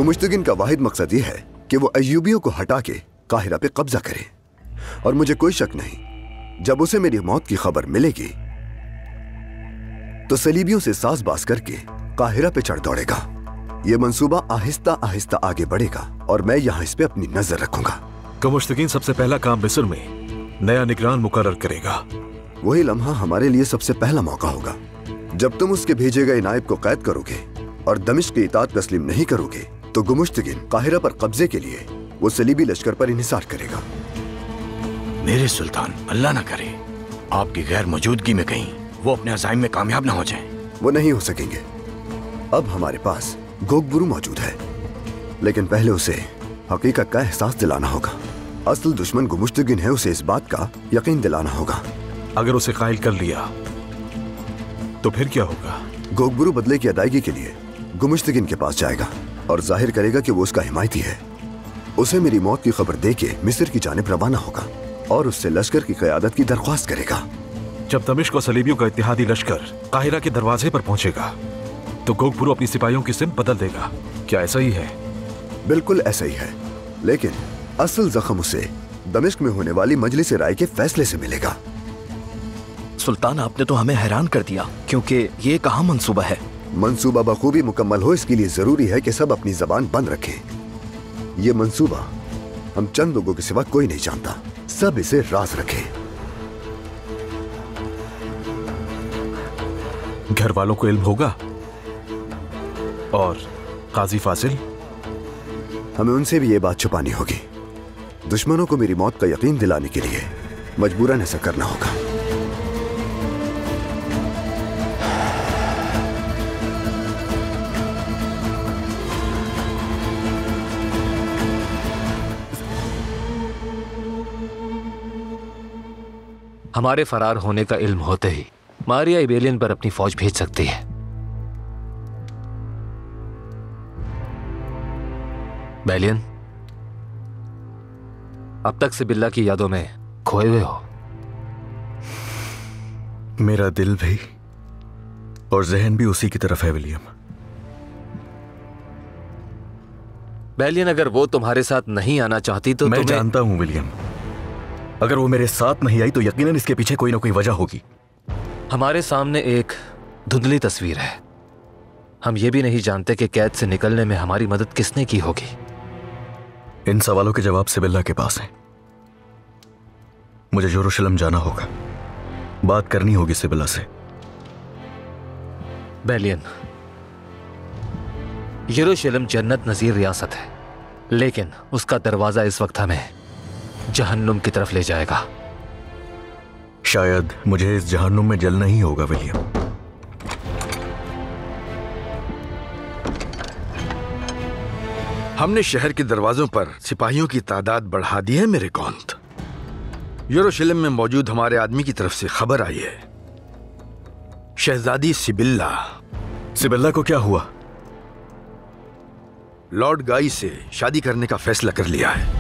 गुमुश्तगिन का वाहिद मकसद यह है कि वो अय्यूबियों को हटा के काहिरा पे कब्जा करे, और मुझे कोई शक नहीं जब उसे मेरी मौत की खबर मिलेगी तो सलीबियों से साज़बाज़ करके काहिरा पे चढ़ दौड़ेगा। ये मंसूबा आहिस्ता आहिस्ता आगे बढ़ेगा और मैं यहाँ इस पे अपनी नजर रखूंगा। गुमुश्तगिन सबसे पहला काम मिस्र में नया निगरान मुकर्रर करेगा। वही लम्हा हमारे लिए सबसे पहला मौका होगा। जब तुम उसके भेजे गए नायब को कैद करोगे और दमिश्क की इताअत तस्लीम नहीं करोगे तो गुमुश्तगिन काहिरा पर कब्जे के लिए वो सलीबी लश्कर पर इन्हिसार करेगा। मेरे सुल्तान, अल्लाह ना करे आपकी गैर मौजूदगी में कहीं वो अपने अज़ाइम में कामयाब ना हो जाएं। वो नहीं हो सकेंगे। अब हमारे पास गोगबुरु मौजूद है, लेकिन पहले उसे हकीकत का एहसास दिलाना होगा। असल दुश्मन गुमुश्तगिन है, उसे इस बात का यकीन दिलाना होगा। अगर उसे कायल कर लिया तो फिर क्या होगा? गोगबुरु बदले की अदायगी के लिए गुमुश्तगिन के पास जाएगा और जाहिर करेगा कि वो उसका हिमायती है। उसे मेरी मौत की खबर देके मिस्र की जानिब रवाना होगा और उससे लश्कर की क़यादत की दरख्वास्त करेगा। जब दमिश्क और सलीबियों का इत्तेहादी लश्कर काहिरा के दरवाजे पर पहुंचेगा तो गोगबुरु अपनी सिपाहियों की सिमत बदल देगा। क्या ऐसा ही है? बिल्कुल ऐसा ही है, लेकिन असल जख्म उसे दमिश्क में होने वाली मजलिस राय के फैसले से मिलेगा। सुल्तान, आपने तो हमें हैरान कर दिया, क्योंकि ये कहाँ मंसूबा है? मंसूबा बखूबी मुकम्मल हो इसके लिए जरूरी है कि सब अपनी जबान बंद रखें। ये मंसूबा हम चंद लोगों के सिवा कोई नहीं जानता। सब इसे राज रखे। घर वालों को इल्म होगा? और काजी फासिल? हमें उनसे भी ये बात छुपानी होगी। दुश्मनों को मेरी मौत का यकीन दिलाने के लिए मजबूरन ऐसा करना होगा। हमारे फरार होने का इल्म होते ही मारिया इबेलियन पर अपनी फौज भेज सकती है। बेलियन, अब तक सिबिल्ला की यादों में खोए हुए हो। मेरा दिल भी और जहन भी उसी की तरफ है विलियम। बेलियन, अगर वो तुम्हारे साथ नहीं आना चाहती तो मैं जानता हूं विलियम, अगर वो मेरे साथ नहीं आई तो यकीनन इसके पीछे कोई ना कोई वजह होगी। हमारे सामने एक धुंधली तस्वीर है। हम ये भी नहीं जानते कि कैद से निकलने में हमारी मदद किसने की होगी। इन सवालों के जवाब सिबिल्ला के पास हैं। मुझे यरूशलेम जाना होगा, बात करनी होगी सिबिल्ला से। बेलियन, यरूशलेम जन्नत नजीर रियासत है, लेकिन उसका दरवाजा इस वक्त हमें जहन्नुम की तरफ ले जाएगा। शायद मुझे इस जहन्नुम में जलना ही होगा विलियम। हमने शहर के दरवाजों पर सिपाहियों की तादाद बढ़ा दी है मेरे कौंत। यरूशलेम में मौजूद हमारे आदमी की तरफ से खबर आई है, शहजादी सिबिल्ला। सिबिल्ला को क्या हुआ? लॉर्ड गाई से शादी करने का फैसला कर लिया है।